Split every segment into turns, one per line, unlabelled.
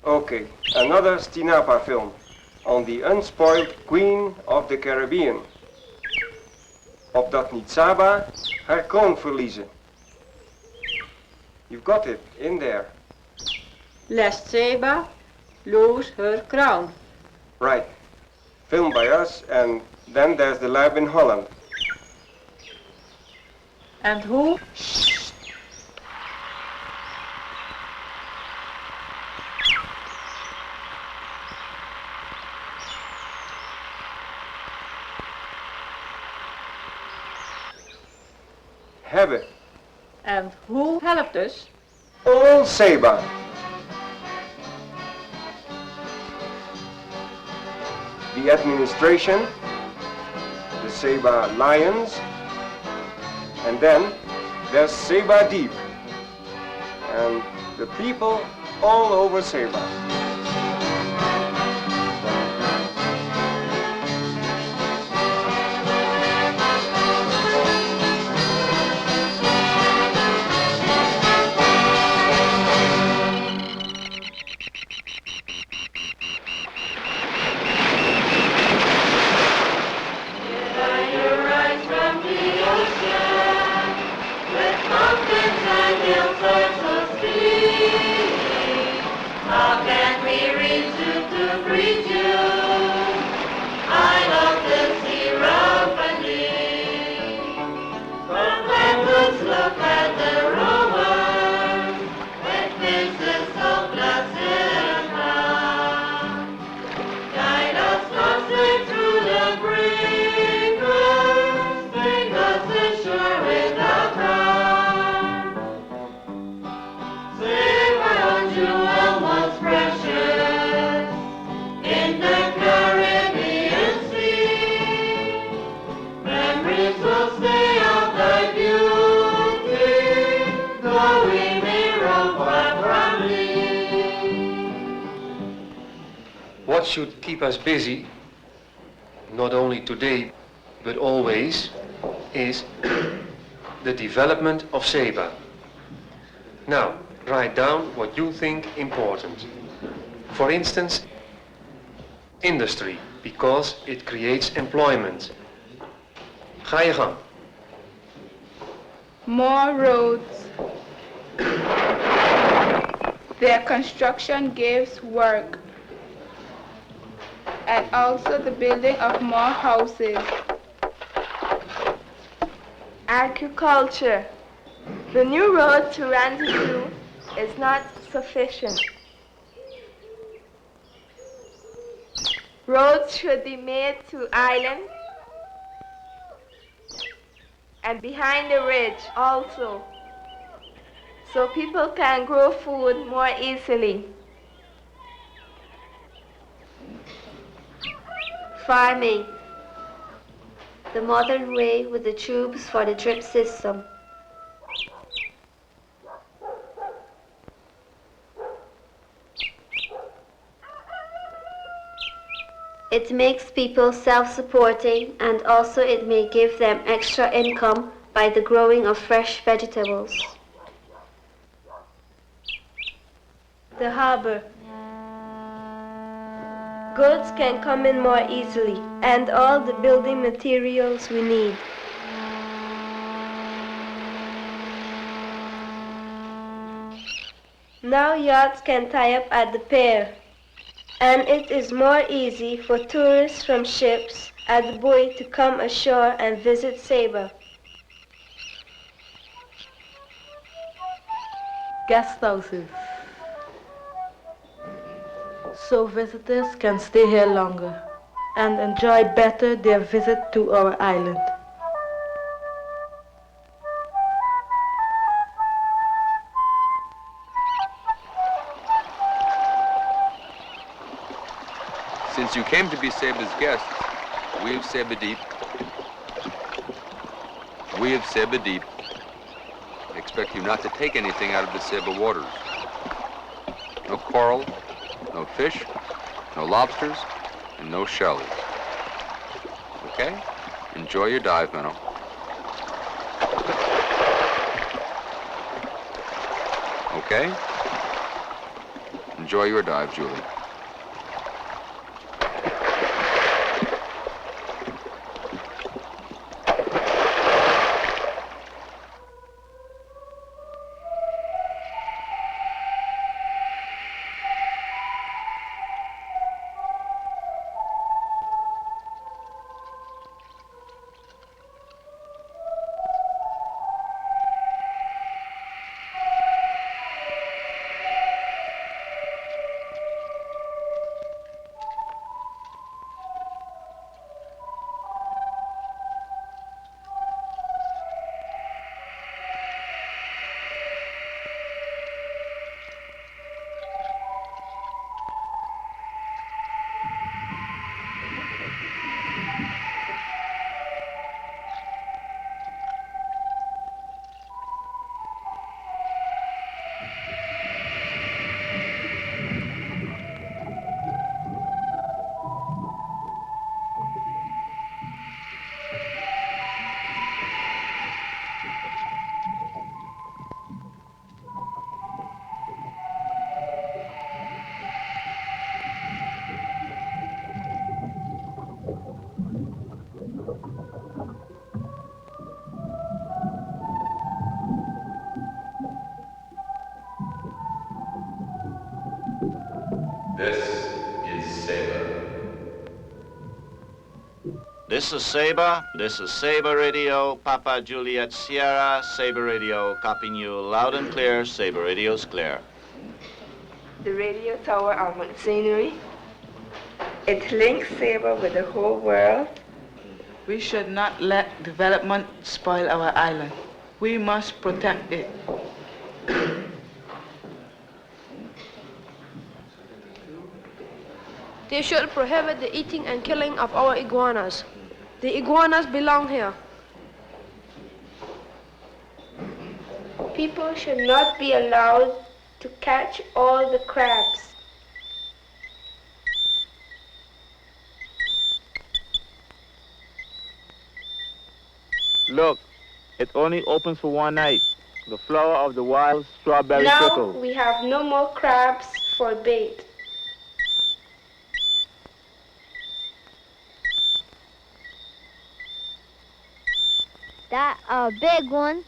Okay, another STINAPA film on the unspoiled Queen of the Caribbean. Opdat niet Saba haar kroon verliezen. You've got it, in there.
Lest Saba lose her crown.
Right. Filmed by us, and then there's the lab in Holland.
And who?
Hebben.
And who helped us?
All Saba. The administration, the Saba Lions, and then there's Saba Deep, and the people all over Saba.
What should keep us busy, not only today, but always, is the development of Saba. Now, write down what you think important. For instance, industry, because it creates employment. Ga je gang.
More roads. Their construction gives work. And also the building of more houses.
Agriculture. The new road to Ranzau is not sufficient. Roads should be made to Island and behind the ridge also, so people can grow food more easily.
Farming. The modern way with the tubes for the drip system. It makes people self-supporting, and also it may give them extra income by the growing of fresh vegetables.
The harbor. Goods can come in more easily, and all the building materials we need. Now yachts can tie up at the pier, and it is more easy for tourists from ships at the buoy to come ashore and visit Saba.
Guest houses. So visitors can stay here longer and enjoy better their visit to our island.
Since you came to be Saba's guests, we of Saba Deep expect you not to take anything out of the Saba waters. No coral, no fish, no lobsters, and no shells. Okay? Enjoy your dive, Menno. Okay? Enjoy your dive, Julie.
This is Saba.
This is Saba. This is Saba Radio, Papa Juliet Sierra, Saba Radio, copying you loud and clear. Saba Radio's clear.
The radio tower on Mount Scenery. It links Saba with the whole world.
We should not let development spoil our island. We must protect it.
They should prohibit the eating and killing of our iguanas. The iguanas belong here.
People should not be allowed to catch all the crabs.
Look, it only opens for one night. The flower of the wild strawberry
Now
pickle.
we have no more crabs for bait.
That a big one.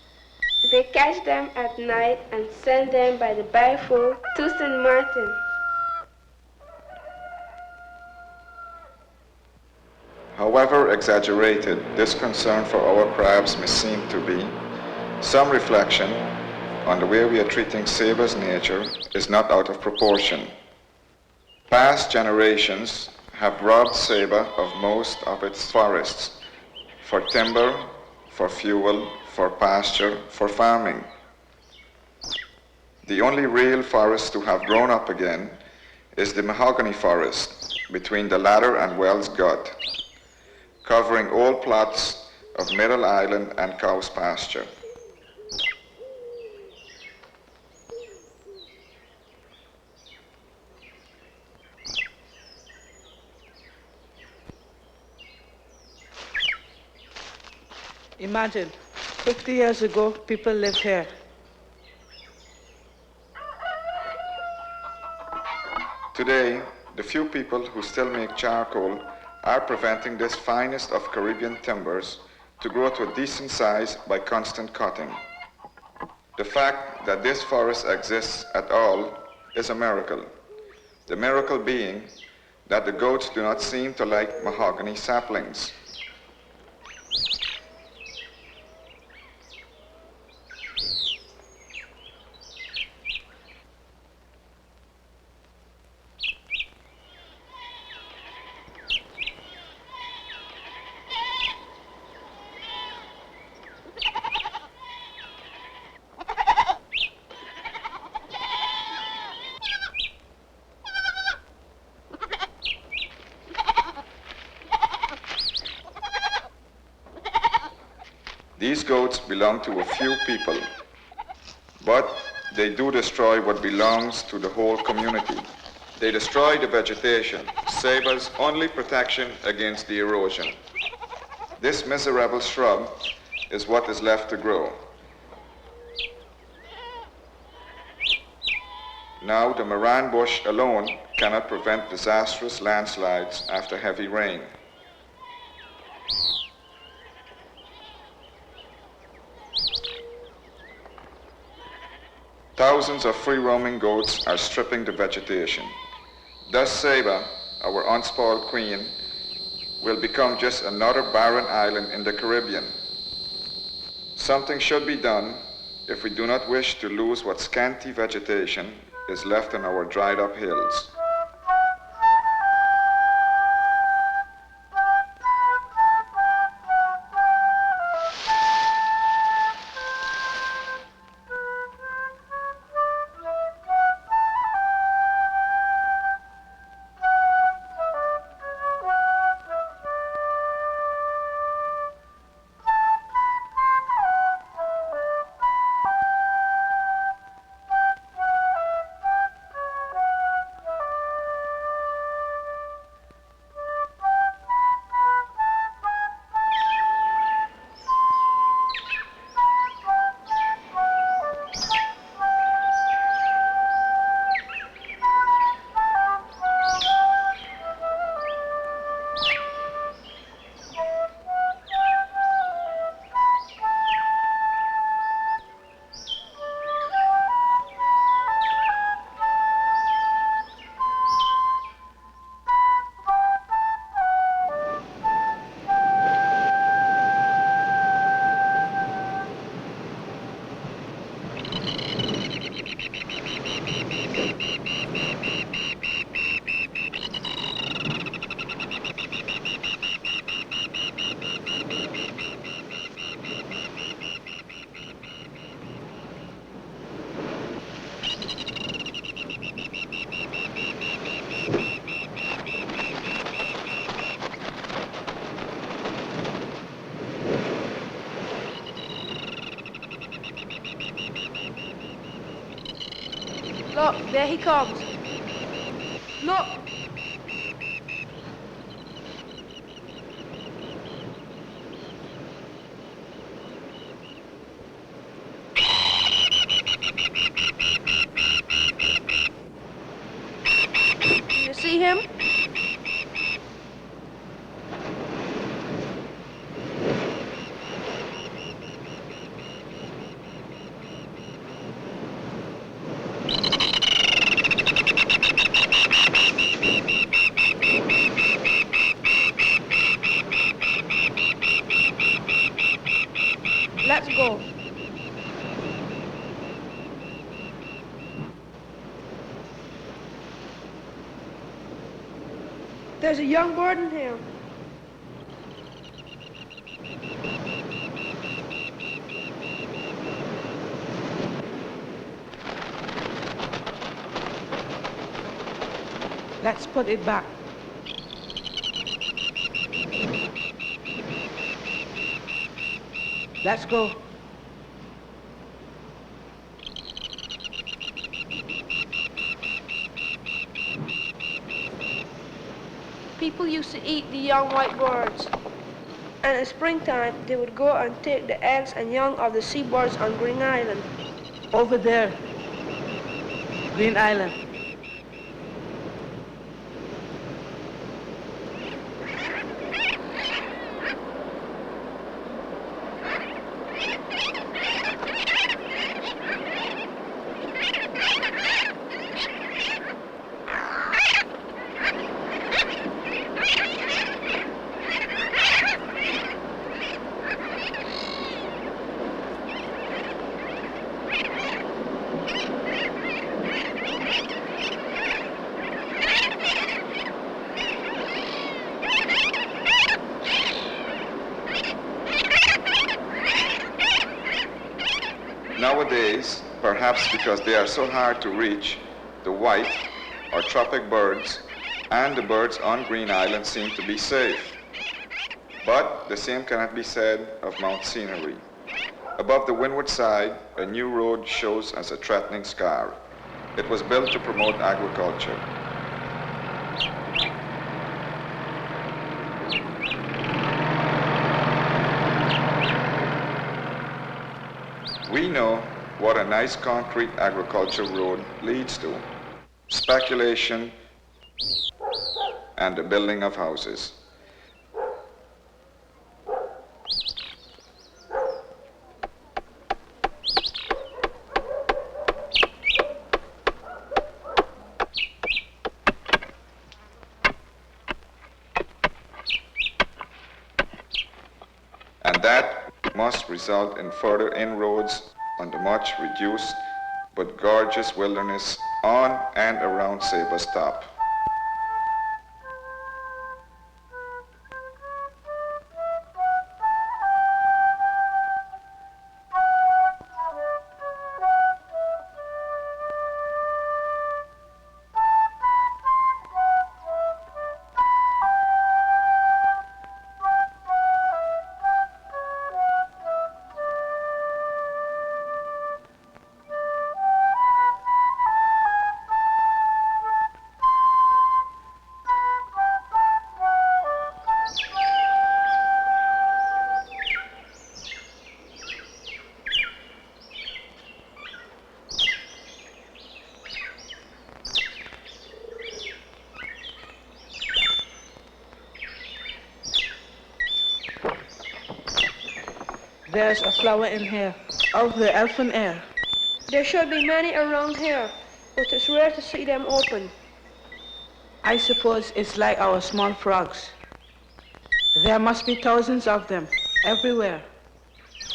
They catch them at night and send them by the bagful to St. Martin.
However exaggerated this concern for our crabs may seem to be, some reflection on the way we are treating Saba's nature is not out of proportion. Past generations have robbed Saba of most of its forests for timber, for fuel, for pasture, for farming. The only real forest to have grown up again is the mahogany forest between the ladder and Wells Gut, covering all plots of Middle Island and Cow's pasture.
Imagine, 50 years ago, people lived here.
Today, the few people who still make charcoal are preventing this finest of Caribbean timbers to grow to a decent size by constant cutting. The fact that this forest exists at all is a miracle. The miracle being that the goats do not seem to like mahogany saplings. These goats belong to a few people, but they do destroy what belongs to the whole community. They destroy the vegetation, Saba's only protection against the erosion. This miserable shrub is what is left to grow. Now, the moran bush alone cannot prevent disastrous landslides after heavy rain. Thousands of free-roaming goats are stripping the vegetation. Thus Saba, our unspoiled queen, will become just another barren island in the Caribbean. Something should be done if we do not wish to lose what scanty vegetation is left on our dried-up hills.
Look, there he comes. Look. You see him? Let's go. There's a young bird in here.
Let's put it back. Let's go.
People used to eat the young white birds. And in springtime, they would go and take the eggs and young of the seabirds on Green Island.
Over there. Green Island.
Nowadays, perhaps because they are so hard to reach, the white or tropic birds and the birds on Green Island seem to be safe. But the same cannot be said of Mount Scenery. Above the windward side, a new road shows as a threatening scar. It was built to promote agriculture. We know what a nice concrete agriculture road leads to. speculation, and the building of houses. And that must result in further inroads on the much reduced but gorgeous wilderness on and around Saba's top.
There's a flower in here, of the elfin air.
There should be many around here, but it's rare to see them open.
I suppose it's like our small frogs. There must be thousands of them, everywhere,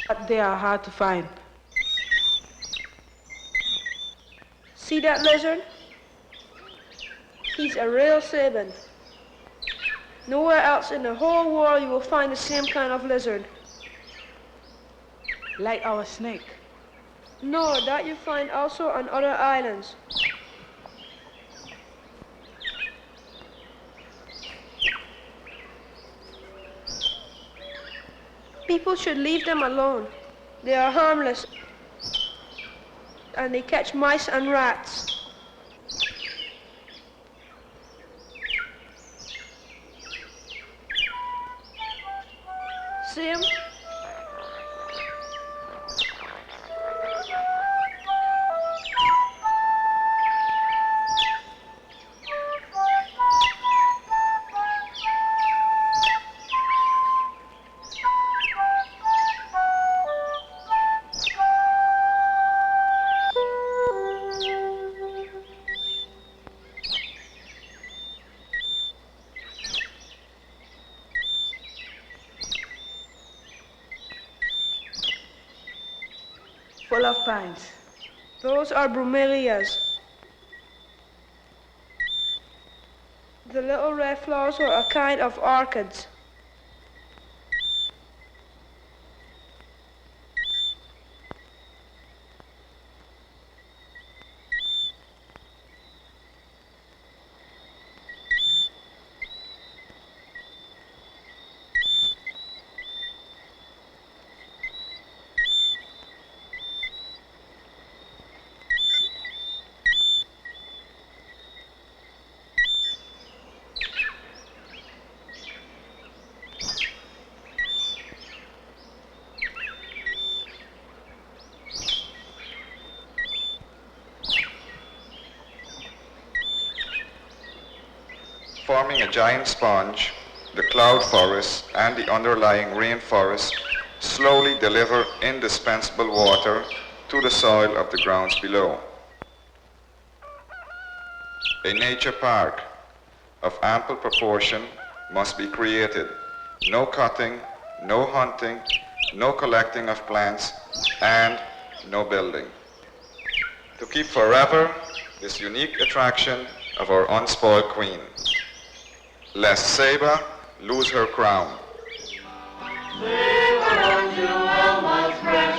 but they are hard to find.
See that lizard? He's a real Saban. Nowhere else in the whole world you will find the same kind of lizard.
Like our snake.
No, that you find also on other islands. People should leave them alone. They are harmless. And they catch mice and rats. See him?
Full of pines.
Those are bromelias. The little red flowers are a kind of orchids.
Forming a giant sponge, the cloud forest and the underlying rainforest slowly deliver indispensable water to the soil of the grounds below. A nature park of ample proportion must be created. No cutting, no hunting, no collecting of plants, and no building. To keep forever this unique attraction of our unspoiled queen, lest Saba lose her crown.
Saba, jewel, my friend.